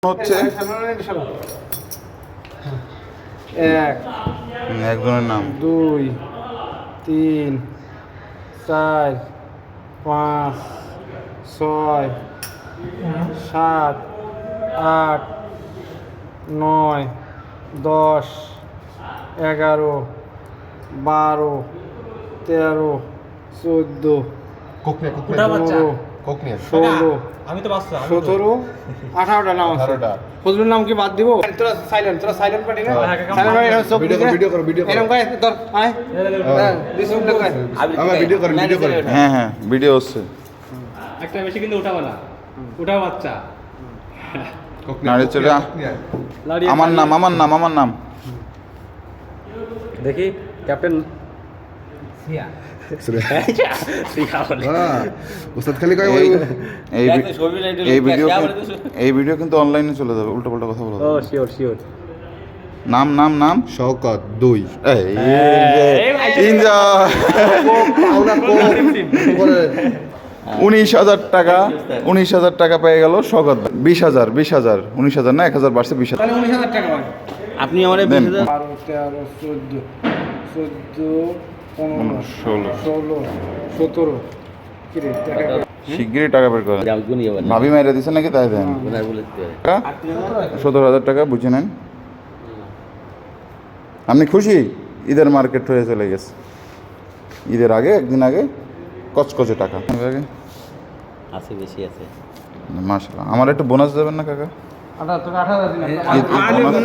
হচ্ছে একজনের নাম 2 3 4 5 6 7 8 9 10 11 12 13 14 15 আমি তো বাচ্চা 17 18টা নাম আছে। ফজলুর নাম কি বাদ দিব? তোরা সাইলেন্ট পার্টি না? সাইলেন্ট পার্টি সব ভিডিও করো এরকম করে তোর আয় দিসুম করে আমার ভিডিও করো হ্যাঁ ভিডিও হচ্ছে। একটা বেশি কিন্তু উঠাবো না, উঠাও বাচ্চা। নারী চলে আমার নাম দেখি ক্যাপ্টেন ওস্তাদ খালি কয় এই ভিডিও কিন্তু অনলাইনে চলে যাবে। উল্টো পাল্টা কথা বলা ও শিওর নাম শওকত 2 19,000 টাকা পেয়ে গেল শওকত। 20,000 19,000 না 1,000 বাড়ছে 20,000। তাহলে 19,000 টাকা হয়। আপনি আমারে 20,000 12 13 14 15 16 17 কি রে টাকা শিগগিরই টাকা বের করেন। ভাবি মাইরা দিছে নাকি তাই দেন 17,000 টাকা বুঝে নেন। আপনি খুশি? ঈদের মার্কেট হয়ে চলে গেছে। ঈদের আগে একদিন আগে কচকচে টাকা আছে, বেশি আছে। মাশাআল্লাহ। আমার একটু বোনাস দেবেন না কাকা? 18 দিন